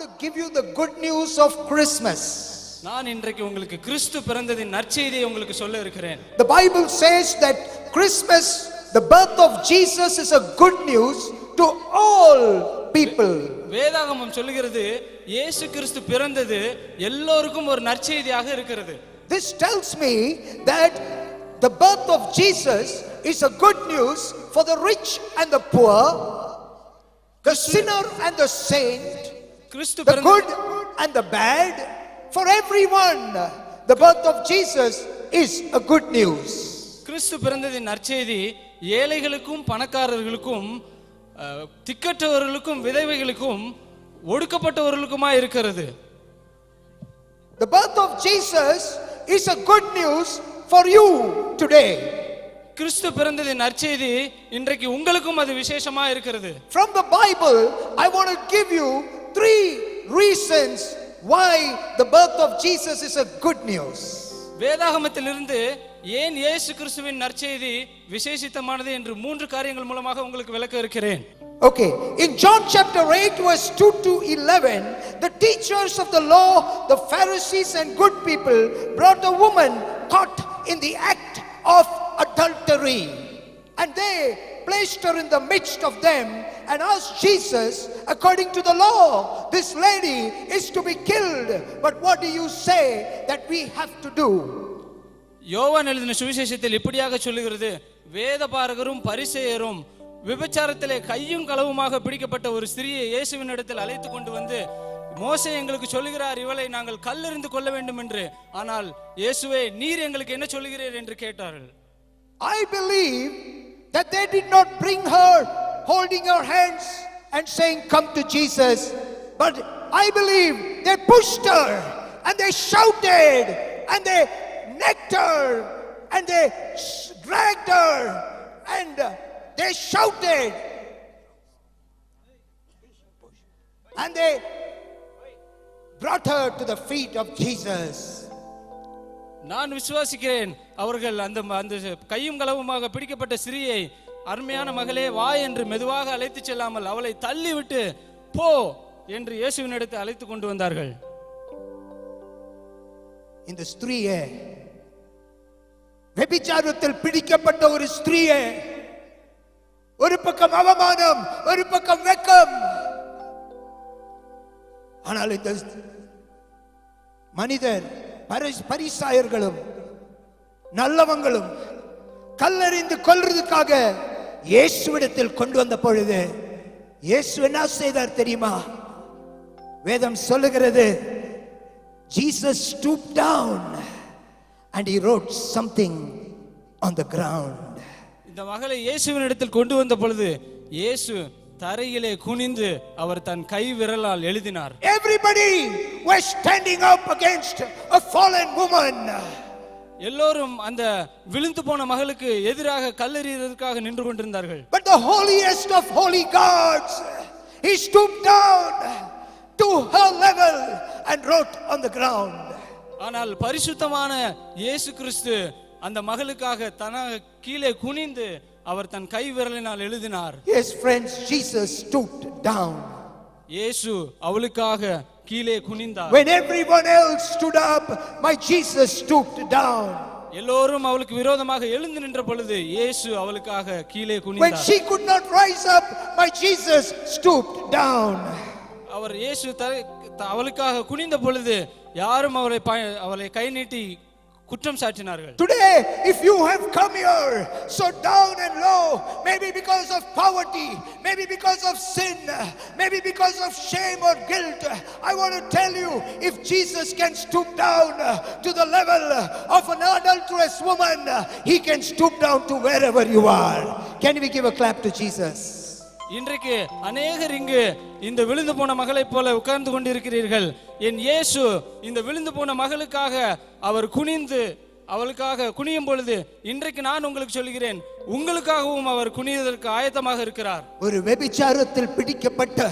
to give you the good news of Christmas. நான் இன்றைக்கு உங்களுக்கு கிறிஸ்து பிறந்ததின் நற்செய்தியை உங்களுக்கு சொல்ல இருக்கிறேன். The Bible says that Christmas, the birth of Jesus, is a good news to all people. வேதாகமம் சொல்லுகிறது இயேசு கிறிஸ்து பிறந்தது எல்லோருக்கும் ஒரு நற்செய்தியாக இருக்கிறது. This tells me that the birth of Jesus is a good news for the rich and the poor, the sinner and the saint, Kristu the good and the bad, for everyone. The birth of Jesus is a good news. கிறிஸ்து பிறந்ததின் நற்செய்தி ஏழைகளுக்கும் பணக்காரர்களுக்கும் திக்கற்றவர்களுக்கும் விதவைகளுக்கும் ஒடுக்கப்பட்டவர்களுக்குமா இருக்கிறது. The birth of Jesus is a good news for you today. கிறிஸ்து பிறந்ததின் நற்செய்தி இன்றைக்கு உங்களுக்கும் அது விசேஷமா இருக்கிறது. From the Bible, I want to give you 3 reasons why the birth of Jesus is a good news. வேதாகமத்திலிருந்து ஏன் இயேசு கிறிஸ்துவின் நற்செய்தி விசேஷித்தமானது என்று 3 காரியங்கள் மூலமாக உங்களுக்கு விளக்க இருக்கிறேன். Okay, in John chapter 8 verse 2 to 11, the teachers of the law, the Pharisees and good people brought a woman caught in the act of adultery, and they placed her in the midst of them and asked Jesus, according to the law, this lady is to be killed, but what do you say that we have to do? யோவான் எழுதின சுவிசேஷத்தில் இப்படியாக சொல்லுகிறது, வேதபாரகரும் பரிசேயரும் விபச்சாரத்திலே கையும் களவுமாக பிடிக்கப்பட்ட ஒரு ஸ்திரியை இயேசுவின் இடத்தில் அழைத்து கொண்டு வந்து, மோசே எங்களுக்கு சொல்லுகிறார் இவளை நாங்கள் கல்லெறிந்து கொள்ள வேண்டும் என்று, ஆனால் இயேசுவே நீர் எங்களுக்கு என்ன சொல்லுகிறீர் என்று கேட்டார்கள். I believe that they did not bring her holding her hands and saying come to Jesus, but I believe they pushed her and they shouted and they necked her and they dragged her and they shouted and they brought her to the feet of Jesus. நான் விசுவாசிக்கிறேன் அவர்கள் அந்த கையும் களவுமாக பிடிக்கப்பட்ட ஸ்திரியை அருமையான மகளே வா என்று மெதுவாக அழைத்து செல்லாமல் அவளை தள்ளிவிட்டு போ என்று இயேசுவின் இடத்தை அழைத்து கொண்டு வந்தார்கள். இந்த ஸ்திரியே, விபச்சாரத்தில் பிடிக்கப்பட்ட ஒரு ஸ்திரியே, ஒரு பக்கம் அவமானம், ஒரு பக்கம் வெட்கம். ஆனால் இந்த மனிதர் பரிசாயர்களும் நல்லவங்களும் கல்லறிந்து கொல்றதுக்காக இயேசுவிடத்தில் கொண்டு வந்த பொழுது இயேசு என்ன செய்தார் தெரியுமா? வேதம் சொல்லுகிறது, Jesus stooped down and he wrote something on the ground. இந்த மகளை இயேசுவின் இடத்தில் கொண்டு வந்த பொழுது இயேசு தரையிலே குனிந்து அவர் தன் கை விரலால் எழுதினார். Everybody was standing up against a fallen woman. எல்லோரும் அந்த விழுந்து போன மகளுக்கு எதிராக கல்லெறியதற்காக நின்று கொண்டிருந்தார்கள். But the holiest of holy gods, he stooped down to her level and wrote on the ground. ஆனால் பரிசுத்தமான இயேசு கிறிஸ்து அந்த மகளுக்காக தனக்கு கீழே குனிந்து அவர் தன் கை விரலினால் எழுதினார். Yes friends, Jesus stooped down. இயேசு அவளுக்காக கீழே குனிந்தார். When everyone else stood up, my Jesus stooped down. எல்லோரும் அவளுக்கு விரோதமாக எழுந்து நின்ற பொழுது இயேசு அவளுக்காக கீழே குனிந்தார். When she could not rise up, my Jesus stooped down. அவர் இயேசு அவளுக்காக குனிந்த பொழுது யாரும் அவளை கை நீட்டி குற்றம் சாட்டினார்கள். Today, if you have come here so down and low, maybe because of poverty, maybe because of sin, maybe because of shame or guilt, I want to tell you, if Jesus can stoop down to the level of an adulterous woman, he can stoop down to wherever you are. Can we give a clap to Jesus? இன்றைக்கு அநேகர் இங்கு இந்த விழுந்து போன மகளை போல உட்கார்ந்து கொண்டிருக்கிறீர்கள். என் இயேசு இந்த விழுந்து போன மகளுக்காக அவர் குனிந்து அவளுக்காக குனியும் பொழுது இன்றைக்கு நான் உங்களுக்கு சொல்கிறேன், உங்களுக்காகவும் அவர் குனிவதற்கு ஆயத்தமாக இருக்கிறார். ஒரு விபச்சாரத்தில் பிடிக்கப்பட்ட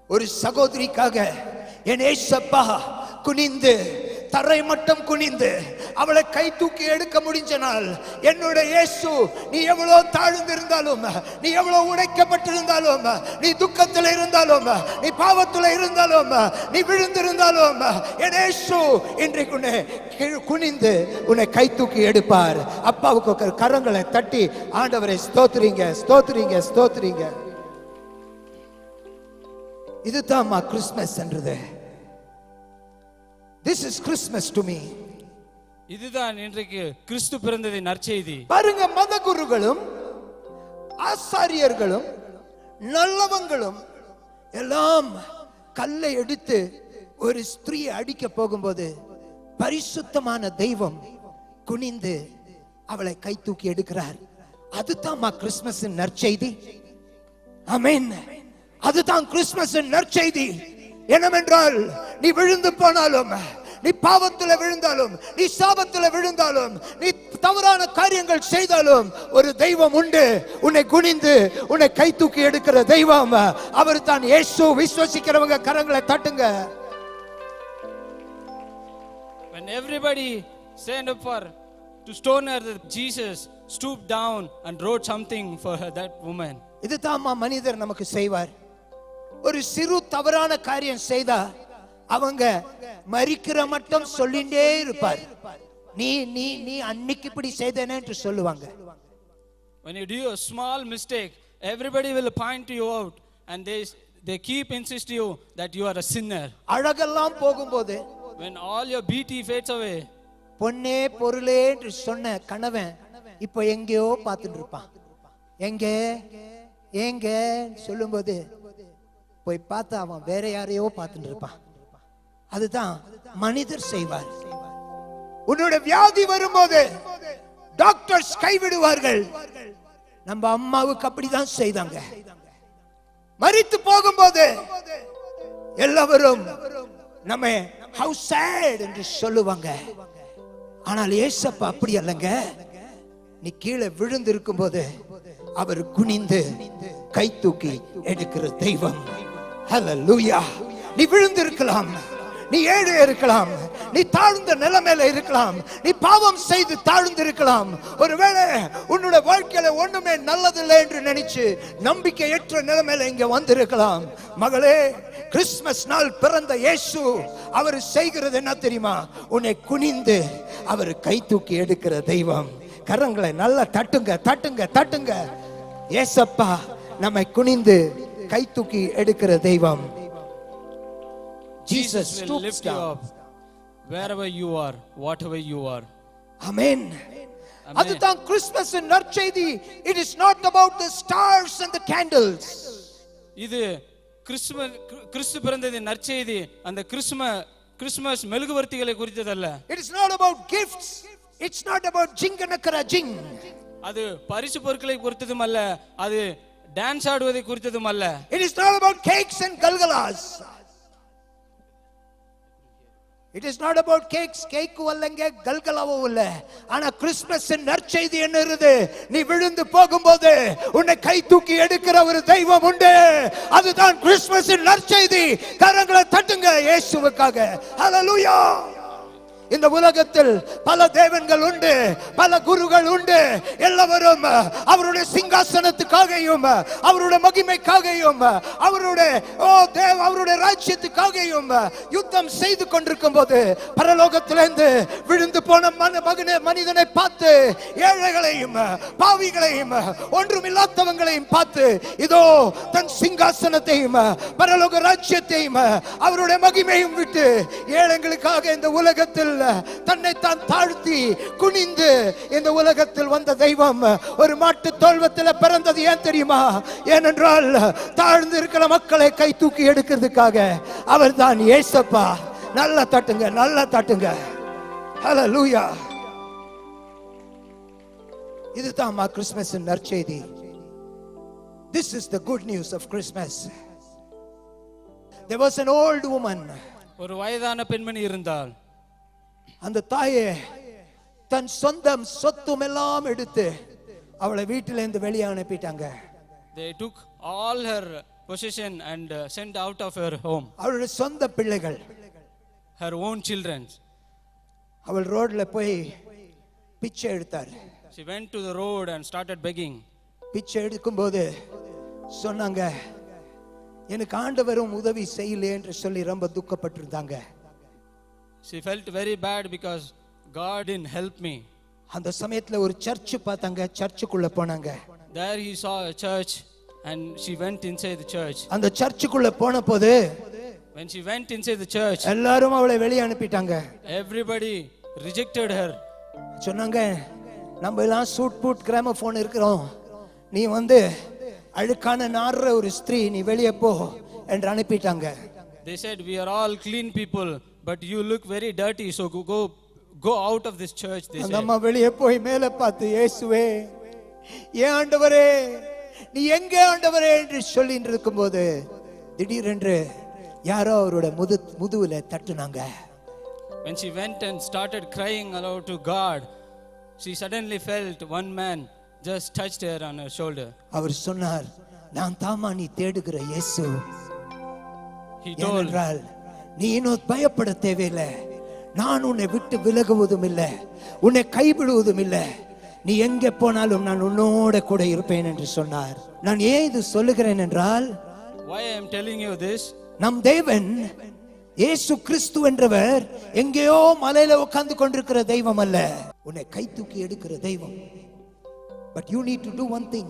ஒரு சகோதரிக்காக என் இயேசப்பா குனிந்து தரை மட்டும் குனிந்து அவளை கை தூக்கி எடுக்க முடிஞ்ச நாள், என்னுடைய இயேசு நீ எவ்வளவு தாழ்ந்திருந்தாலும், நீ எவ்வளவு உடைக்கப்பட்டிருந்தாலும், நீ துக்கத்தில் இருந்தாலும், நீ பாவத்தில் இருந்தாலும், நீ விழுந்திருந்தாலும், என் இயேசு இன்றைக்கு உன்னை குனிந்து உன்னை கை தூக்கி எடுப்பார். அப்பாவுக்கு கரங்களை தட்டி ஆண்டவரை ஸ்தோத்திரிங்க, ஸ்தோத்திரிங்க, ஸ்தோத்திரிங்க. இதுதான் கிறிஸ்மஸ் என்றது. This is Christmas to me. இதுதான் இன்றைக்கு கிறிஸ்து பிறந்ததின் நற்செய்தி. பாருங்க, மத குருக்களும் ஆசாரியர்களும் நல்லவங்களும் எல்லாம் கல்லை எடுத்து ஒரு ஸ்திரீயை அடிக்க போகும்போது பரிசுத்தமான தெய்வம் குனிந்து அவளை கை தூக்கி எடுக்கிறார். அதுதான் கிறிஸ்மஸ் நற்செய்தி. ஆமென். அதுதான் கிறிஸ்மஸ் நற்செய்தி. என்னவென்றால், நீ விழுந்து போனாலும், நீ பாவத்தில் விழுந்தாலும், நீ சாபத்தில் விழுந்தாலும், நீ தவறான காரியங்கள் செய்தாலும், ஒரு தெய்வம் உண்டு உன்னை குனிந்து உன்னை கை தூக்கி எடுக்கிற தெய்வம். அவர் தான் இயேசு. விசுவாசிக்கிறவங்க கரங்களை தட்டுங்க. When everybody stand up to stone her, Jesus stooped down and wrote something for her, that woman. இதுதான் மனிதர் நமக்கு செய்வார். ஒரு சிறு தவறான காரியம் செய்தா அவங்க மரிக்கிற மட்டும் சொல்லிட்டே இருப்பார். நீ நீ நீ அன்னைக்கு இப்படி செய்தேனே என்று சொல்லுவாங்க. When you do a small mistake, everybody will point you out and they keep insist you that you are a sinner. அழகெல்லாம் போகும்போது, when all your beauty fades away, பொன்னே பொருளே என்று சொன்ன கணவன் இப்போ எங்கேயோ பார்த்துட்டு இருப்பான். எங்க எங்க சொல்லும்போது போய் பார்த்தா அவன் வேற யாரையோ பார்த்துட்டு இருப்பான். அதுதான் மனிதர் செய்வார். உன்னோட வியாதி வரும்போது டாக்டர்ஸ் கைவிடுவார்கள். நம்ம அம்மாவுக்கு அப்படிதான் செய்தாங்க. மரித்து போகும்போது எல்லாரும் நம்ம how sad என்று சொல்லுவாங்க. ஆனால் இயேசப்பா அப்படி அல்லங்க. நீ கீழே விழுந்து இருக்கும்போது அவர் குனிந்து கை தூக்கி எடுக்கிற தெய்வம். ஹல்லேலூயா. நீ விழுந்து இருக்கலாம், நீ ஏழை இருக்கலாம், நீ தாழ்ந்த நிலைமையில இருக்கலாம், நீ பாவம் செய்து தாழ்ந்து இருக்கலாம். ஒருவேளை உன்னுடைய வாழ்க்கையில ஒண்ணுமே நல்லதில்லை என்று நினைச்சு நம்பிக்கையற்ற நிலைமையில இங்க வந்திருக்கலாம். மகளே, கிறிஸ்துமஸ் நாள் பிறந்த இயேசு அவர் செய்கிறது என்ன தெரியுமா? உன்னை குனிந்து அவர் கை தூக்கி எடுக்கிற தெய்வம். கரங்களை நல்லா தட்டுங்க, தட்டுங்க, தட்டுங்க. ஏசப்பா நம்மை குனிந்து கை தூக்கி எடுக்கிற தெய்வம். Jesus will lift you up wherever you are, whatever you are. Amen. அதுதான் கிறிஸ்துமஸ் நற்செய்தி. It is not about the stars and the candles. இது கிறிஸ்து பிறந்ததின் நற்செய்தி அந்த Christmas மெழுகுவர்த்திகளை குறித்ததல்ல. It is not about gifts. It's not about jinganakara jing. அது பரிசு பொருட்களை குறித்ததும் அல்ல, அது டான்ஸ் ஆடுவதை குறித்ததும் அல்ல. It is not about cakes and galgalas. It is not about cakes, cake வல்லங்க கல்கலாவோ இல்ல. ஆனா கிறிஸ்துமஸ் நற்செய்தி என்னது? நீ விழுந்து போகும்போது உன்னை கை தூக்கி எடுக்கிற ஒரு தெய்வம் உண்டு. அதுதான் கிறிஸ்துமஸ் நற்செய்தி. கரங்களை தட்டுங்க இயேசுவுக்காக. ஹல்லேலூயா. இந்த உலகத்தில் பல தேவன்கள் உண்டு, பல குருகள் உண்டு. எல்லாரும் அவருடைய சிங்காசனத்துக்காகவும் அவருடைய மகிமைக்காகவும் அவருடைய ராஜ்யத்துக்காகவும் யுத்தம் செய்து கொண்டிருக்கும் போது பரலோகத்திலிருந்து விழுந்து போன மனிதனை பார்த்து, ஏழைகளையும் பாவிகளையும் ஒன்றுமில்லாதவங்களையும் பார்த்து, இதோ தன் சிங்காசனத்தையும் பரலோக ராஜ்யத்தையும் அவருடைய மகிமையும் விட்டு ஏழைகளுக்காக இந்த உலகத்தில் தன்னை தான் தாழ்த்தி குனிந்து இந்த உலகத்தில் வந்த தெய்வம் ஒரு மாட்டு தோல்வத்தில் பிறந்தது. ஏன் தெரியுமா? ஏனென்றால் தாழ்ந்து இருக்கிற மக்களை கை தூக்கி எடுக்கிறதுக்காக. அவர் தான் இயேசப்பா. நல்லா தட்டுங்க, நல்லா தட்டுங்க. ஹல்லேலூயா. இதுதான் கிறிஸ்துமஸ் நற்செய்தி. This is the good news of Christmas. There was an old woman. ஒரு வயதான பெண்மணி இருந்தாள். அந்த தாயே தன் சொந்தம் சொத்தும் எல்லாம் எடுத்து அவளை வீட்டிலிருந்து வெளியே அனுப்பிட்டாங்க. They took all her possession and sent out of her home. அவளுடைய சொந்த பிள்ளைகள், her own children. அவள் ரோட்ல போய் பிச்சை எடுத்தார். She went to the road and started begging. பிச்சை எடுக்கும்போது சொன்னாங்க, எனக்கு ஆண்டவரும் உதவி செய்யல என்று சொல்லி ரொம்ப துக்கப்பட்டிருந்தாங்க. She felt very bad because God didn't help me. அந்த சமயத்துல ஒரு சர்ச் பார்த்தாங்க, சர்ச்சுக்குள்ள போனாங்க. There he saw a church and she went inside the church. அந்த சர்ச்சுக்குள்ள போன போது When she went inside the church, எல்லாரும் அவளை வெளியே அனுப்பிட்டாங்க. everybody rejected her. சொன்னாங்க, நம்ம எல்லாம் சூட் பூட் கிராமபோன் இருக்கிறோம், நீ வந்து அழுக்கான நாடுற ஒரு ஸ்திரீ, நீ வெளியே போ என்று அனுப்பிட்டாங்க. They said, we are all clean people, but you look very dirty, so go out of this church, they அந்த said. அம்மா வெளியே போய் மேலே பார்த்து, இயேசுவே ஏன் ஆண்டவரே, நீ எங்கே ஆண்டவரே என்று சொல்லிட்டு இருக்கும்போது திடீரென்று யாரோ அவரோட முதுகுல தட்டுனாங்க. When she went and started crying aloud to God, she suddenly felt one man just touched her on her shoulder. அவர் சொன்னார், நான் தாமா நீ தேடுகிற இயேசு. He told, ஏனென்றால் நீ இன்னும் பயப்பட தேவையில்லை, நான் உன்னை விட்டு விலகுவதும் இல்லை, உன்னை கைவிடுவதும் இல்லை, நீ எங்கே போனாலும் நான் உன்னோட கூட இருப்பேன் என்று சொன்னார். நான் ஏன் இது சொல்லுகிறேன் என்றால், why I am telling you this? நம் தேவன் இயேசு கிறிஸ்து என்றவர் எங்கேயோ மலையில உட்கார்ந்து கொண்டிருக்கிற தெய்வம் அல்ல, உன்னை கை தூக்கி எடுக்கிற தெய்வம். But you need to do one thing,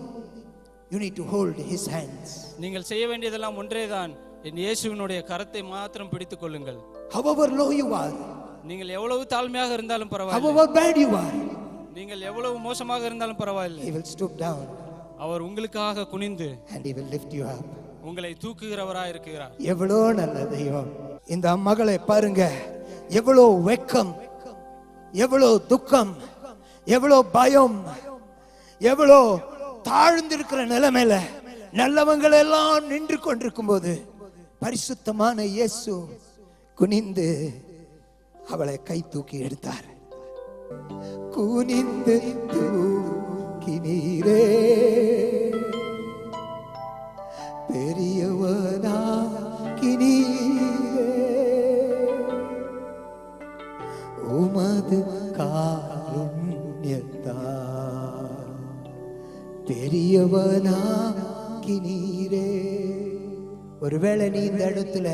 you need to hold his hands. நீங்கள் செய்ய வேண்டியதெல்லாம் ஒன்றேதான், என் இயேசுவினுடைய கரத்தை மாத்திரம் பிடித்துக் கொள்ளுங்கள். However low you are, நீங்கள் எவ்வளவு தாழ்மையாக இருந்தாலும் பரவாயில்லை, however bad you are, நீங்கள் எவ்வளவு மோசமாக இருந்தாலும் பரவாயில்லை, he will stoop down அவர் உங்களுக்காக குனிந்து and he will lift you up. உங்களை தூக்குகிறவராய் இருக்கிறார். எவ்வளோ நல்ல தெய்வம். இந்த மகளை பாருங்க, எவ்வளோ வெக்கம், எவ்வளோ துக்கம், எவ்வளோ பயம், எவ்வளோ தாழ்ந்திருக்கிற நிலைமையில நல்லவங்கள் எல்லாம் நின்று கொண்டிருக்கும் போது பரிசுத்தமான இயேசு குனிந்து அவளை கை தூக்கி எடுத்தார். குனிந்து தூக்கினீரே பெரியவனாக்கினீரே, உமது காருண்யத்தால் பெரியவனாக்கினீரே. ஒருவேளை நீ இந்த இடத்துல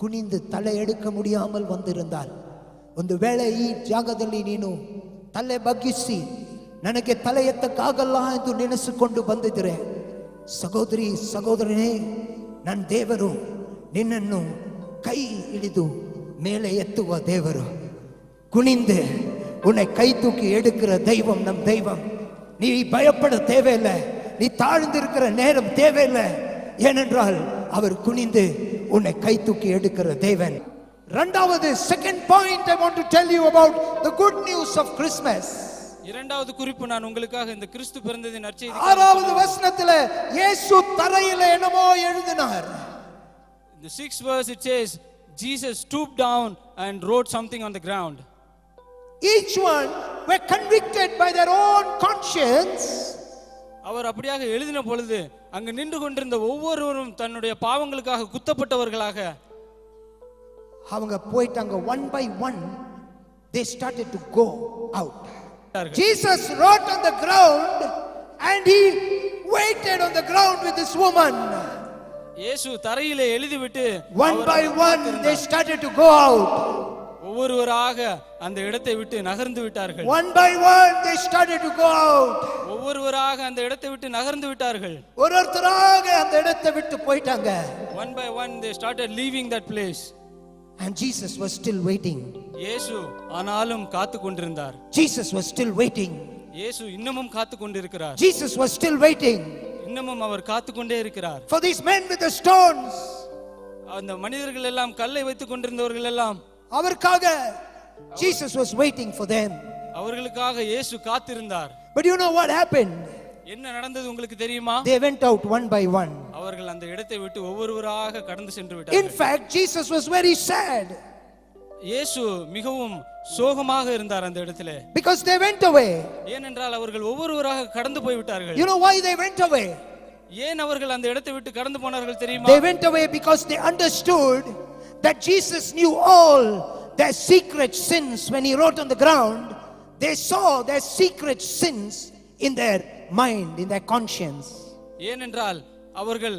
ಕುನಿಂದು ತಲೆ ಎಡುಕ ಮುಡಿಯಾಮಲ್ ಬಂದಿರಂದಾಲ್ ಒಂದು ವೇಳೆ ಈ ಜಾಗದಲ್ಲಿ ನೀನು ತಲೆ ಬಗ್ಗಿಸಿ ನನಗೆ ತಲೆ ಎತ್ತಕ್ಕಾಗಲ್ಲ ಎಂದು ನೆನೆಸಿಕೊಂಡು ಬಂದಿದ್ದರೆ, ಸಹೋದರಿ ಸಹೋದರನೇ, ನನ್ನ ದೇವರು ನಿನ್ನನ್ನು ಕೈ ಹಿಡಿದು ಮೇಲೆ ಎತ್ತುವ ದೇವರು. குனிந்து உன்னை கை தூக்கி எடுக்கிற தெய்வம் நம் தெய்வம். நீ பயப்பட தேவையில்லை, நீ தாழ்ந்திருக்கிற நேரம் தேவையில்லை, ஏனென்றால் அவர் குனிந்து உன்னை கை தூக்கி எடுக்கிற தேவன். இரண்டாவது second point I want to tell you about the good news of Christmas. இரண்டாவது குறிப்பு நான் உங்களுக்காக இந்த கிறிஸ்து பிறந்ததின் நற்செய்தி. ஆறாவது வசனத்திலே இயேசு தரையில என்னமோ எழுதினார். In the 6th verse it says Jesus stooped down and wrote something on the ground. Each one were convicted by their own conscience. அவர் அப்படியாக எழுதின பொழுது அங்கு நின்று கொண்டிருந்த ஒவ்வொருவரும் தன்னுடைய பாவங்களுக்காக குத்தப்பட்டவர்களாக அவங்க போயிட்டாங்க. one by one they started to go out. Jesus wrote on the ground and he waited on the ground with this woman. இயேசு தரையிலே எழுதிவிட்டு one by one they started to go out. ஒவ்வொருவராக அந்த இடத்தை விட்டு நகர்ந்து விட்டார்கள். one by one they started to go out. ஒவ்வொருவராக அந்த இடத்தை விட்டு நகர்ந்து விட்டார்கள். ஒவ்வொருத்தராக அந்த இடத்தை விட்டு போயிட்டாங்க. one by one they started leaving that place. And Jesus was still waiting. இயேசு ஆனாலும் காத்து கொண்டிருந்தார். Jesus was still waiting. இயேசு இன்னமும் காத்து கொண்டிருக்கிறார். Jesus was still waiting. இன்னமும் அவர் காத்து கொண்டே இருக்கிறார். For these men with the stones. அந்த மனிதர்கள் எல்லாம் கல்லை வைத்துக் கொண்டிருந்தவர்கள் எல்லாம் அவருக்காக Jesus was waiting for them. அவர்களுக்காக இயேசு காத்திருந்தார். But you know what happened? என்ன நடந்தது உங்களுக்கு தெரியுமா? They went out one by one. அவர்கள் அந்த இடத்தை விட்டு ஒவ்வொருவராக கடந்து சென்று விட்டார்கள். In fact, Jesus was very sad. இயேசு மிகவும் சோகமாக இருந்தார் அந்த இடத்திலே. Because they went away. ஏனென்றால் அவர்கள் ஒவ்வொருவராக கடந்து போய் விட்டார்கள். You know why they went away? ஏன் அவர்கள் அந்த இடத்தை விட்டு கடந்து போனார்கள் தெரியுமா? They went away because they understood that Jesus knew all their secret sins when he wrote on the ground. They saw their secret sins in their mind, in their conscience. ஏனென்றால் அவர்கள்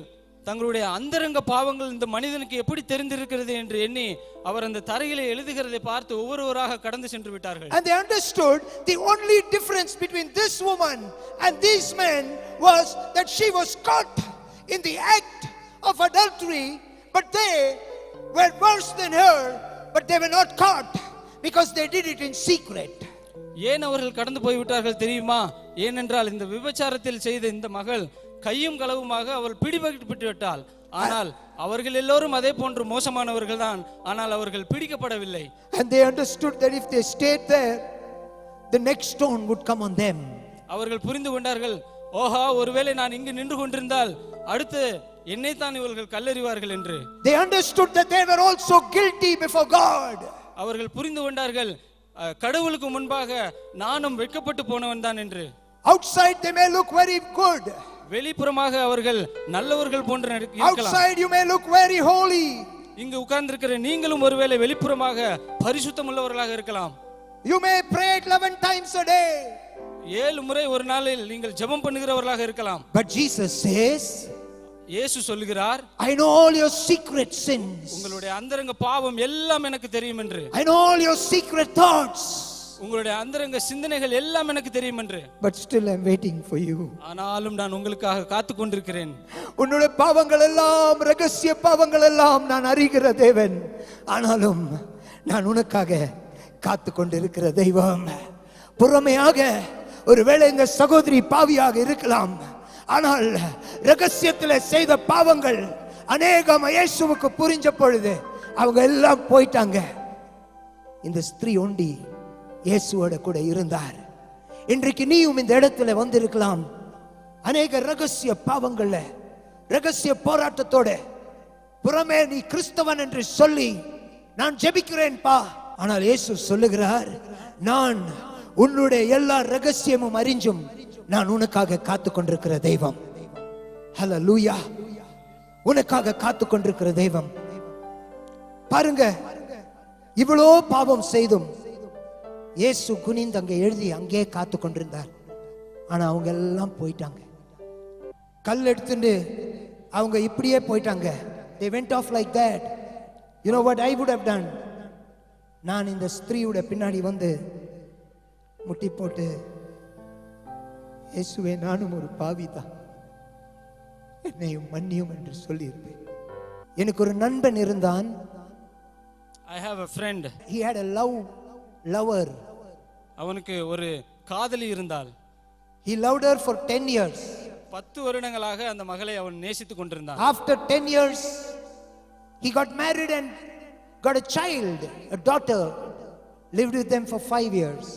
தங்களுடைய அந்தரங்க பாவங்கள் இந்த மனிதனுக்கு எப்படி தெரிந்திருக்கிறது என்று எண்ணி அவர் அந்த தரையிலே எழுதுகிறதை பார்த்து ஒவ்வொருவராக கடந்து சென்று விட்டார்கள். And they understood the only difference between this woman and these men was that she was caught in the act of adultery, but they were worse than her, but they were not caught because they did it in secret. ஏன் அவர்கள் கடந்து போய் விட்டார்கள் தெரியுமா? ஏனென்றால் இந்த விபச்சாரத்தில் செய்த இந்த மகள் கையும் களவுமாக அவள் பிடிபட்டு விட்டாள். ஆனால் அவர்கள் எல்லோரும் அதே போன்று மோசமானவர்கள் தான். ஆனால் அவர்கள் பிடிக்கப்படவில்லை. And they understood that if they stayed there, the next stone would come on them. அவர்கள் புரிந்து கொண்டார்கள், ஓஹா, ஒருவேளை நான் இங்கு நின்று கொண்டிருந்தால் அடுத்து என்னை தான் இவர்கள் கல்லெறிவார்கள் என்று. They understood that they were also guilty before God. அவர்கள் புரிந்து கொண்டார்கள், கடவுளுக்கு முன்பாக நானும் வெட்கப்பட்டு போனவன் தான் என்று. Outside they may look very good. வெளிப்புறமாக அவர்கள் நல்லவர்கள் போன்று இருக்கலாம். Outside you may look very holy. இங்கு உட்கார்ந்திருக்கிற நீங்களும் ஒருவேளை வெளிப்புறமாக பரிசுத்தம் உள்ளவர்களாக இருக்கலாம். You may pray 11 times a day. 7 முறை ஒரு நாளில் நீங்கள் ஜெபம் பண்ணுகிறவர்களாக இருக்கலாம். But Jesus says, இயேசு சொல்கிறார், I know all your secret sins. உங்களுடைய அந்தரங்க பாவம் எல்லாம் எனக்கு தெரியும் என்று. I know all your secret thoughts. உங்களுடைய அந்தரங்க சிந்தனைகள் எல்லாம் எனக்கு தெரியும் என்று. But still I'm waiting for you. ஆனாலும் நான் உங்களுக்காக காத்து கொண்டிருக்கிறேன். உன்னுடைய பாவங்கள் எல்லாம், ரகசிய பாவங்கள் எல்லாம் நான் அறிகிற தேவன். ஆனாலும் நான் உனக்காக காத்து கொண்டிருக்கிற தெய்வம். புறமையாக ஒருவேளை இந்த சகோதரி பாவியாக இருக்கலாம், ஆனால் ரகசியத்தில் செய்த பாவங்கள் அநேகம் இயேசுவுக்கு புரிஞ்ச பொழுது அவங்க எல்லாம் போயிட்டாங்க. இந்த ஸ்திரீ ஒண்டி இயேசுவோட கூட இருந்தார். இன்றைக்கு நீயும் இந்த இடத்துல வந்திருக்கலாம், அநேக ரகசிய பாவங்கள்ல, ரகசிய போராட்டத்தோட, புறமே நீ கிறிஸ்தவன் என்று சொல்லி நான் ஜெபிக்கிறேன் பா, ஆனால் இயேசு சொல்லுகிறார், நான் உன்னுடைய எல்லா ரகசியமும் அறிஞ்சும் நான் உனக்காக காத்து கொண்டிருக்கிற தெய்வம். ஹல்லேலூயா. உனக்காக காத்து கொண்டிருக்கிற தெய்வம். பாருங்க, இவ்வளோ பாவம் செய்தும் இயேசு குனிந்து அங்கே எழுதி அங்கே காத்து கொண்டிருந்தார். ஆனா அவங்க எல்லாம் போயிட்டாங்க. கல் எடுத்துட்டு அவங்க இப்படியே போயிட்டாங்க. They went off like that. You know what I would have done? நான் இந்த ஸ்திரீயோட பின்னாடி வந்து முட்டி போட்டு, இயேசுவே நானும் ஒரு பாவிதான், என்னையும் மன்னியும் என்று சொல்லியிருப்பேன். எனக்கு ஒரு நண்பன் இருந்தான். I have a friend. He had a lover. அவனுக்கு ஒரு காதலி இருந்தாள். He loved her for 10 years. 10 வருடங்களாக அந்த மகளை அவன் நேசித்துக் கொண்டிருந்தான். After 10 years he got married and got a child, a daughter, lived with them for 5 years.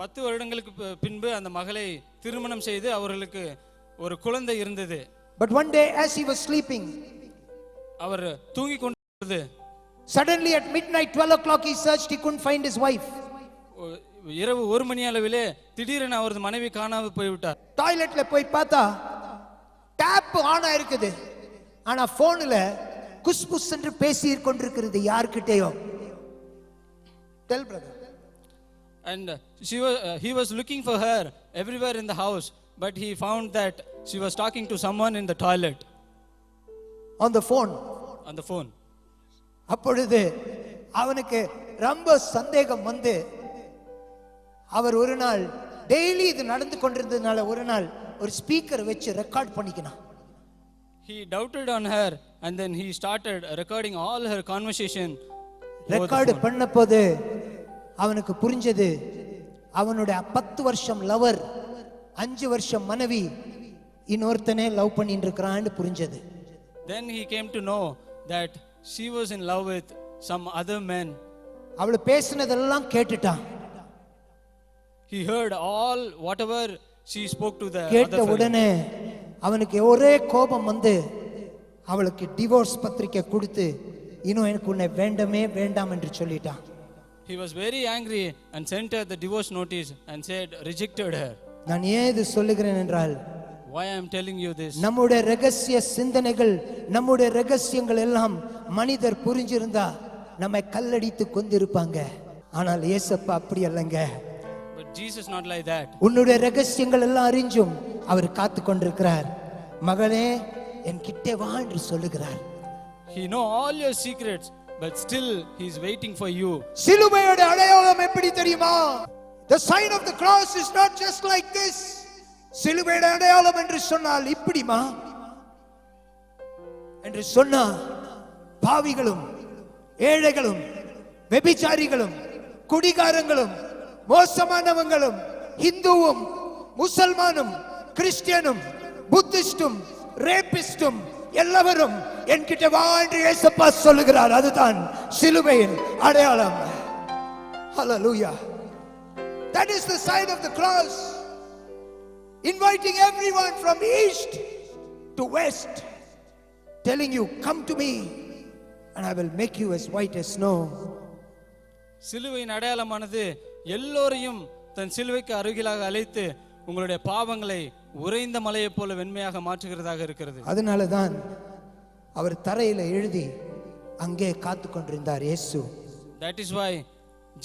10 வருடங்களுக்கு பின்பு அந்த மகளை திருமணம் செய்து அவர்களுக்கு ஒரு குழந்தை இருந்தது. But one day as he was sleeping, அவர் தூங்கிக் கொண்டிருந்தது, suddenly at midnight 12 o'clock he searched, he couldn't find his wife. இரவு 1 மணி அளவிலே திடீரென அவரது மனைவி காணாமல் போய்விட்டார். டாய்லெட்ல போய் பார்த்தா டேப் ஆன் ஆயிருக்குது, ஆனா போன்ல குஸ்புஸ் என்று பேசி கொண்டிருக்கிறது யார்கிட்டயோ. Tell brother. And he was looking for her everywhere in the house, but he found that she was talking to someone in the toilet. On the phone. On the phone. அப்பொழுது அவனுக்கு ரொம்ப சந்தேகம் வந்து, அவர் ஒரு நாள் டெய்லி இது நடந்து கொண்டிருந்ததுனால ஒரு நாள் ஒரு ஸ்பீக்கர் வச்சு record பண்ணிக்கினான். He doubted on her and then he started recording all her conversation. Record பண்ணப்போது அவனுக்கு புரிஞ்சது, அவனுடைய 10 வருஷம் லவர், 5 வருஷம் மனைவி இன்னொருத்தனே லவ் பண்ணிட்டு இருக்கிறான்னு புரிஞ்சது. Then he came to know that she was in love with some other men. அவள் பேசினதெல்லாம் கேட்டுட்டான். He heard all whatever she spoke to the கேட்ட other fellow. உடனே அவனுக்கு ஒரே கோபம் வந்து அவளுக்கு டிவோர்ஸ் பத்திரிக்கை கொடுத்து, இன்னும் எனக்கு உன்னை வேண்டமே வேண்டாம் என்று சொல்லிட்டான். He was very angry and sent her the divorce notice and said rejected her. நான் ஏன் இது சொல்லுகிறேன் என்றால், Why I am telling you this? நம்முடைய ரகசிய சிந்தனைகள், நம்முடைய ரகசியங்கள் எல்லாம் மனிதர் புரிஞ்சிருந்தா நம்மை கல்லடித்து கொண்டிருப்பாங்க. ஆனால் இயேசப்பா அப்படி அல்லங்க. But Jesus not like that. உன்னுடைய ரகசியங்கள் எல்லாம் அறிஞ்சும் அவர் காத்து கொண்டிருக்கிறார். மகனே என் கிட்டே வா என்று சொல்லுகிறார். He know all your secrets, but still he is waiting for you. சிலுவையோட அடையாளம் எப்படி தெரியுமா? The sign of the cross is not just like this. சிலுவையோட அடையாளம் என்று சொன்னால் இப்படிமா என்று சொன்னா, பாவிகளும் ஏழைகளும் வெபிச்சாரிகளும் குடிகாரங்களும் மோசமானவங்களும் இந்துவும் முசல்மானும் கிறிஸ்டியனும் புத்திஸ்டும் ரேபிஸ்டும் எல்லாரும் என்கிட்ட வா என்று இயேசப்பா சொல்லுகிறார். அதுதான் சிலுவையின் அடையாளம். Hallelujah. That is the sign of the cross, inviting everyone from east to west, telling you, come to me and I will make you as white as snow. சிலுவையின் அடையாளமானது எல்லோரையும் தன் சிலுவைக்கு அருகிலாக அழைத்து உங்களுடைய பாவங்களை உறைந்த மலையை போல வெண்மையாக மாற்றுகிறதாக இருக்கிறது. அதனால தான் அவர் தரையில எழுதி அங்கே காத்து கொண்டிருந்தார் இயேசு. That is why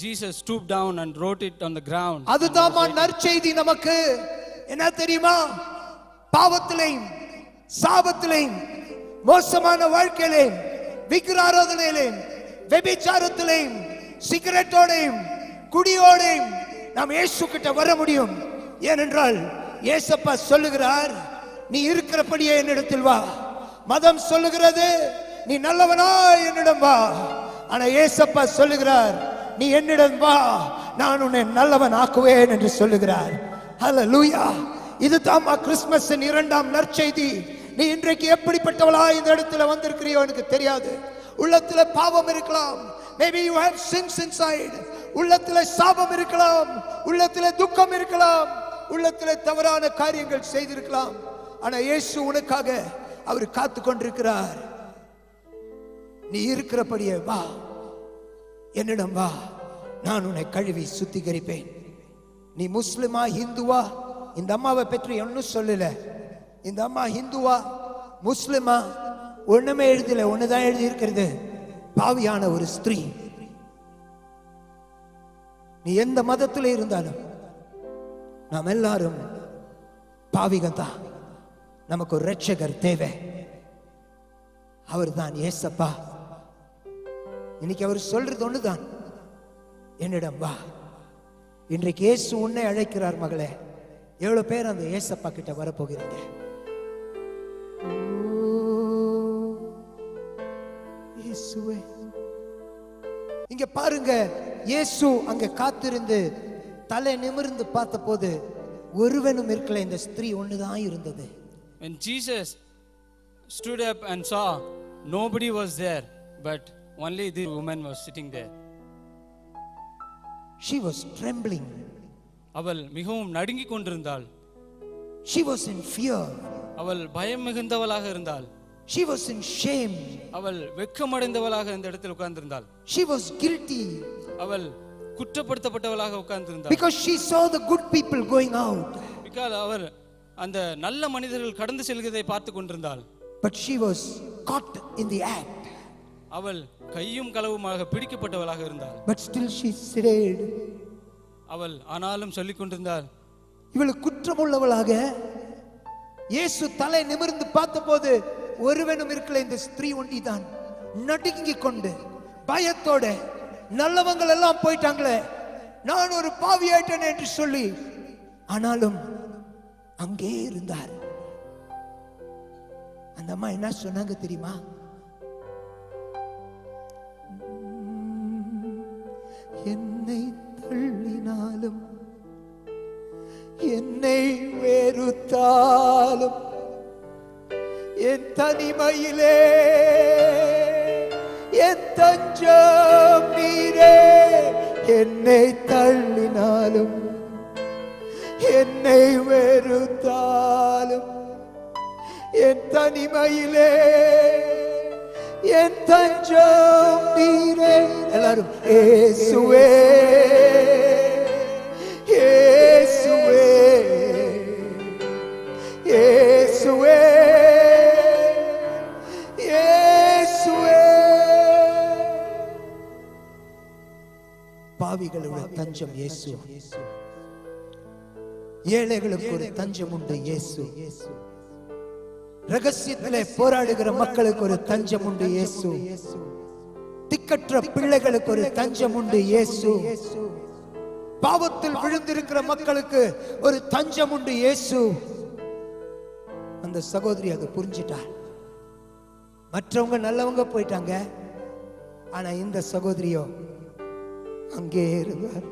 Jesus stooped down and wrote it on the ground. அதுதான் நற்செய்தி. நமக்கு என்ன தெரியுமா? பாவத்திலேயும் சாபத்திலேயும் மோசமான வாழ்க்கையிலேயும் விக்கிராராதனையிலேயும் வெபிச்சாரத்திலேயும் சிகரெட்டோடையும் குடியோடையும் நாம் இயேசு கிட்ட வர முடியும். ஏனென்றால் இயேசப்பா சொல்லுகிறார், நீ இருக்கிறபடியே என்னிடத்தில் வா. மதம் சொல்லுகிறது நீ நல்லவனா என்னிடம் வா. ஆனா இயேசப்பா சொல்லுகிறார், நீ என்னிடம் வா, நான் உன்னை நல்லவன் ஆக்குவேன் என்று சொல்லுகிறார். ஹல்லேலூயா. இதுதான் கிறிஸ்துமஸின் இரண்டாம் நற்செய்தி. நீ இன்றைக்கு எப்படிப்பட்டவளா இந்த இடத்துல வந்திருக்கிறியோ எனக்கு தெரியாது. உள்ளத்துல பாவம் இருக்கலாம். Maybe you have sins inside. உள்ளத்துல சாபம் இருக்கலாம், உள்ளத்துல துக்கம் இருக்கலாம், உள்ளத்துல தவறான காரியங்கள் செய்திருக்கலாம். ஆனா இயேசு உனக்காக அவர் காத்து கொண்டிருக்கிறார். நீ இருக்கிறபடியே வா, என்னிடம் வா, நான் உன்னை கழுவி சுத்திகரிப்பேன். நீ முஸ்லிமா இந்துவா? இந்த அம்மாவை பற்றி ஒன்னும் சொல்லல. இந்த அம்மா இந்துவா முஸ்லிமா ஒண்ணுமே எழுதல. ஒண்ணுதான் எழுதி இருக்கிறது, பாவியான ஒரு ஸ்திரீ. நீ எந்த மதத்தில் இருந்தாலும் நாம் எல்லாரும் பாவிகள் தான். நமக்கு ஒரு ரட்சகர் தேவை. அவர் தான் இயேசப்பா. இன்னைக்கு அவர் சொல்றது ஒண்ணுதான், என்னிடம் வா. இன்றைக்கு இயேசு உன்னை அழைக்கிறார். மகளே, எவ்வளவு பேர் அந்த இயேசப்பா கிட்ட வரப்போகிறீங்க? இயேசுவே, இங்க பாருங்க, இயேசு அங்க காத்திருந்து தலை நிமிர்ந்து பார்த்த போது ஒருவனும் இருக்கல, இந்த ஸ்திரீ ஒண்ணுதான் இருந்தது. When Jesus stood up and saw, nobody was there, but only the woman was sitting there. She was trembling. அவள் மிகவும் நடுங்கிக் கொண்டிருந்தாள். She was in fear. அவள் பயம் மிகுந்தவளாக இருந்தாள். She was in shame. அவள் வெட்கமடைந்தவளாக இந்த இடத்தில் உட்கார்ந்திருந்தாள். She was guilty. அவள் குற்றப்படுத்தப்பட்டவளாக உட்கார்ந்திருந்தாள். Because she saw the good people going out. Because அவர் அந்த நல்ல மனிதர்கள் கடந்து செல்வதை பார்த்து கொண்டிருந்தாள். But she was caught in the act. அவள் கையும் களவுமாக பிடிக்கப்பட்டவளாக இருந்தாள். But still she said, அவள் ஆனாலும் சொல்லிக் கொண்டிருந்தாள், இவள் குற்றமுள்ளவளாக. இயேசு தலை நிமிர்ந்து பார்த்தபோது ஒருவனும் இருக்கல, இந்த ஸ்திரீ ஒண்டிதான் நடுங்கிக் கொண்டு பயத்தோட, நல்லவங்கள் எல்லாம் போயிட்டாங்களே, நான் ஒரு பாவியாயிட்டேன் என்று சொல்லி, ஆனாலும் அங்கே இருந்தார். அந்த அம்மா என்ன சொன்னாங்க தெரியுமா? என்னை தள்ளினாலும் என்னை வெறுத்தாலும் என் தனிமையிலே என் தஞ்சம் நீரே. என்னை தள்ளினாலும் என்னை வெறுத்தாலும் என் தனிமையிலே என் தஞ்சம் நீரே. எல்லாரும் இயேசுவே இயேசுவே இயேசுவே இயேசுவே. பாவிகளோட தஞ்சம் இயேசு. ஏழைகளுக்கு ஒரு தஞ்சம் உண்டு இயேசு. ரகசியத்திலே போராடுகிற மக்களுக்கு ஒரு தஞ்சம் உண்டு இயேசு. திக்கற்ற பிள்ளைகளுக்கு ஒரு தஞ்சம் உண்டு இயேசு. பாவத்தில் விழுந்திருக்கிற மக்களுக்கு ஒரு தஞ்சம் உண்டு இயேசு. அந்த சகோதரி அதை புரிஞ்சிட்டார். மற்றவங்க நல்லவங்க போயிட்டாங்க, ஆனா இந்த சகோதரியோ அங்கே இருந்தார்.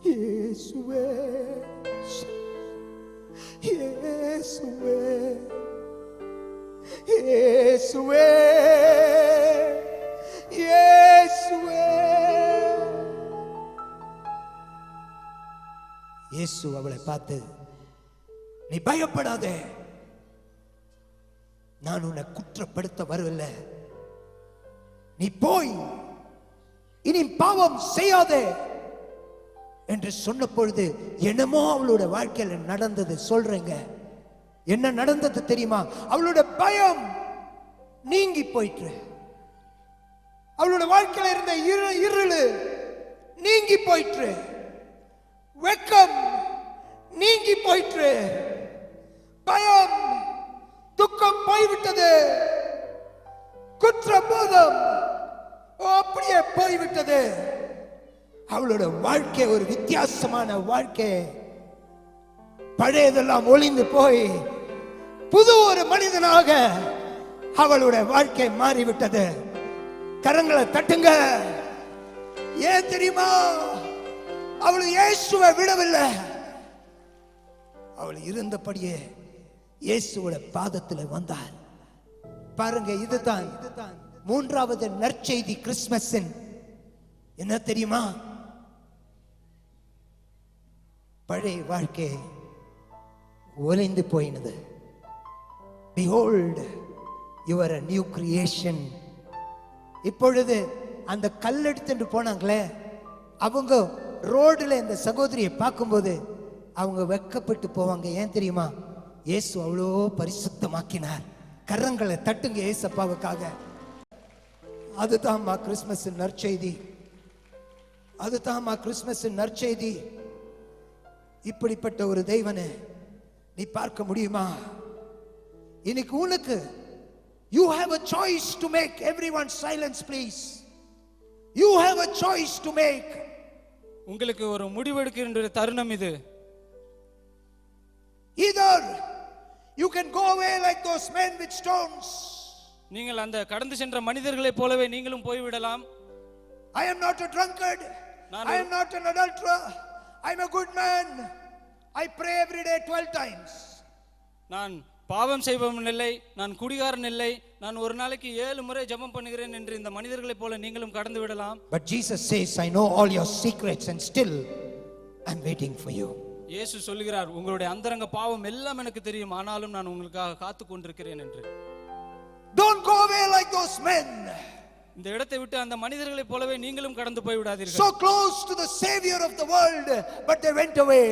இயேசுவே இயேசுவே இயேசுவே இயேசுவே. இயேசு அவளை பார்த்து, நீ பயப்படாதே, நான் உன்னை குற்றப்படுத்த வரவில்லை, நீ போய் இனி பாவம் செய்யாதே என்று சொன்ன பொழுது என்னமோ அவளோட வாழ்க்கையில நடந்தது. சொல்றேங்க, என்ன நடந்தது தெரியுமா? அவளோட பயம் நீங்கி போயிற்று. அவளோட வாழ்க்கையில இருந்த இருளு நீங்கி போயிற்று. வெட்கம் நீங்கி போயிற்று. பயம் துக்கம் போய்விட்டது. குற்றபோதம் அப்படியே போய்விட்டது. அவளோட வாழ்க்கை ஒரு வித்தியாசமான வாழ்க்கை. பழையதெல்லாம் ஒளிந்து போய் புது ஒரு மனிதனாக அவளோட வாழ்க்கை மாறிவிட்டது. கரங்களை தட்டுங்க. ஏன் தெரியுமா? அவள் இயேசுவை விடவில்லை. அவள் இருந்தபடியே இயேசுவோட பாதத்தில் வந்தார். பாருங்க, இதுதான் மூன்றாவது நற்செய்தி கிறிஸ்துமஸின். என்ன தெரியுமா? பழைய வாழ்க்கை ஒலிந்து போயினது. Behold, you are a new creation. இப்பொழுது அந்த கல் எடுத்துட்டு போனாங்களே, அவங்க ரோடுல இந்த சகோதரியை பார்க்கும்போது அவங்க வெட்கப்பட்டு போவாங்க. ஏன் தெரியுமா? இயேசு அவ்வளோ பரிசுத்தமாக்கினார். கரங்களை தட்டுங்க இயேசப்பாவுக்காக. அதுதான்மா கிறிஸ்துமஸ் நற்செய்தி. அதுதான்மா கிறிஸ்துமஸ் நற்செய்தி. இப்படிப்பட்ட ஒரு தெய்வனை நீ பார்க்க முடியுமா? இன்னைக்கு உனக்கு you have a choice to make. Everyone silence please. You have a choice to make. உங்களுக்கு ஒரு முடிவெடுக்கின்ற தருணம் இது. Either you can go away like those men with stones. நீங்கள் அந்த கடந்து சென்ற மனிதர்களைப் போலவே நீங்களும் போய்விடலாம். I am not a drunkard. I am not an adulterer. I am a good man. I pray every day 12 times. நான் பாவம் செய்பவன் இல்லை, நான் குடிகாரன் இல்லை, நான் ஒரு நாளைக்கு 7 முறை ஜெபம் பண்ணுகிறேன் என்று இந்த மனிதர்களைப் போல நீங்களும் கடந்து விடலாம். But Jesus says, I know all your secrets and still I'm waiting for you. இயேசு சொல்கிறார், உங்களுடைய அந்தரங்க பாவம் எல்லாம் எனக்கு தெரியும், ஆனாலும் நான் உங்களுக்காக காத்து கொண்டிருக்கிறேன் என்று. Don't go away like those men. இந்த இடத்தை விட்டு அந்த மனிதர்களைப் போலவே நீங்களும் கடந்து போய் விடாதீர்கள். So close to the savior of the world, but they went away.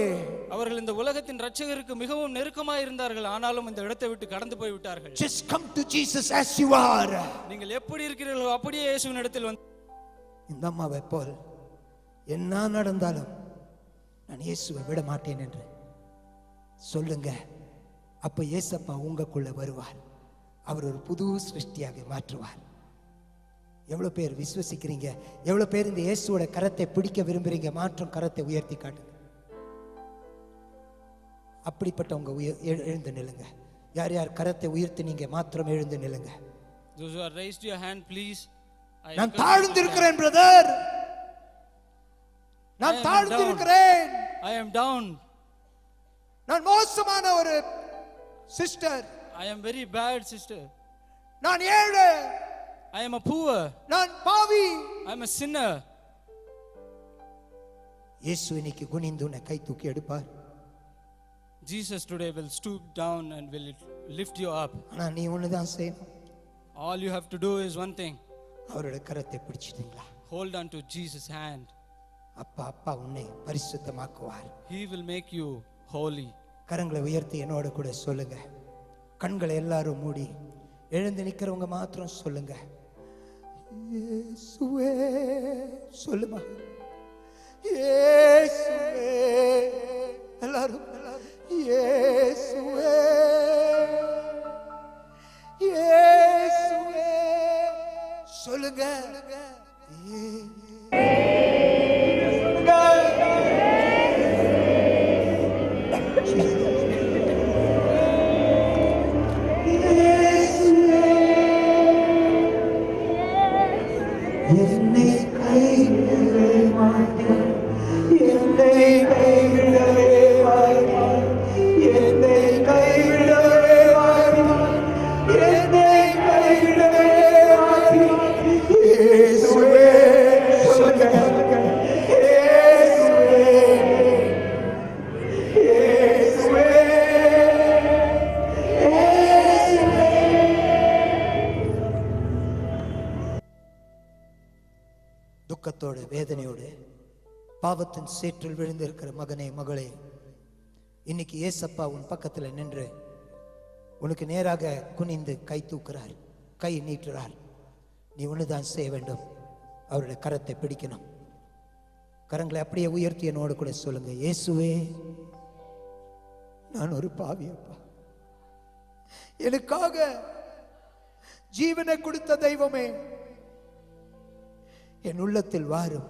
அவர்கள் இந்த உலகத்தின் இரட்சகருக்கு மிகவும் நெருக்கமாக இருந்தார்கள், ஆனாலும் இந்த இடத்தை விட்டு கடந்து போய் விட்டார்கள். Just come to Jesus as you are. நீங்கள் எப்படி இருக்கிறீர்களோ அப்படியே இயேசுவின் இடத்தில் வந்து. இந்த அம்மாவை போல் என்ன நடந்தாலும் நான் இயேசுவை விட மாட்டேன் என்று சொல்லுங்க. அப்ப இயேசப்பா உங்களுக்குள்ள வருவார். அவர் ஒரு புது சிருஷ்டியாக மாற்றுவார். எவ்வளவு பேர் விசுவசிக்கிறீங்க? எவ்வளவு பேர் இந்த இயேசுவோட கரத்தை பிடிக்க விரும்புறீங்க? மாற்றம் கரத்தை உயர்த்தி காட்டுங்க. அப்படிப்பட்டவங்க எழுந்து நில்லுங்க. யார் யார் கரத்தை உயர்த்தினீங்க மாத்திரம் எழுந்து நில்லுங்க. Those who are raised your hand please. நான் தாழ்ந்திருக்கிறேன் பிரதர். நான் தாழ்ந்திருக்கிறேன். I am down. நான் மோசமான ஒரு sister. I am very bad sister. நான் ஏழை. I am a poor. நான் பாவி. I am a sinner. இயேசு இன்னைக்கு குனிந்து உன்னை கை தூக்கி எடுப்பார். Jesus today will stoop down and will lift you up. ஆனா நீ ஒண்ணுதான் செய்யணும். All you have to do is one thing. அவரோட கரத்தை பிடிச்சிட்டீங்களா? Hold on to Jesus' hand. அப்பா உன்னை பரிசுத்தமாக்குவார். He will make you holy. கரங்களை உயர்த்தி என்னோட கூட சொல்லுங்க. கண்களை எல்லாரும் மூடி எழுந்து நிக்கிறவங்க மாத்திரம் சொல்லுங்க. இயேசுவே சொல்லுமா. இயேசுவே, எல்லாரும் இயேசுவே, இயேசுவே சொல்லுங்க. என்னை கைவிடவே மாட்டேன், என்னை கைவிடவே மாட்டேன், என்னை கைவிடவே மாட்டேன், என்னை கைவிடவே மாட்டேன். இயேசுவே சொல்லுங்க. இயேசுவே, இயேசுவே, துக்கத்தோடு வேதனையோடு பாவத்தின் சேற்றில் விழுந்திருக்கிற மகனே மகளே, இன்னைக்கு ஏசப்பா உன் பக்கத்தில் நின்று உனக்கு நேராக குனிந்து கை தூக்குறார், கை நீட்டுறார். நீ ஒண்ணுதான் செய்ய வேண்டும், அவருடைய கரத்தை பிடிக்கணும். கரங்களை அப்படியே உயர்த்தி என்னோடு கூட சொல்லுங்க. இயேசுவே, நான் ஒரு பாவி அப்பா, எனக்காக ஜீவனை கொடுத்த தெய்வமே, என் உள்ளத்தில் வாரும்.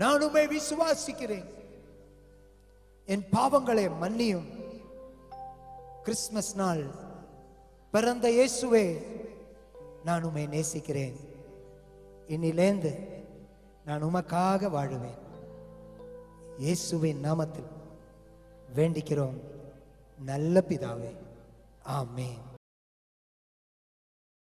நான் உம்மை விசுவாசிக்கிறேன், என் பாவங்களை மன்னியும். கிறிஸ்துமஸ் நாள் பிறந்த இயேசுவே, நான் உம்மை நேசிக்கிறேன். இன்னிலேந்து நான் உமக்காக வாழுவேன். இயேசுவின் நாமத்தில் வேண்டிக்கிறோம் நல்ல பிதாவே, ஆமென்.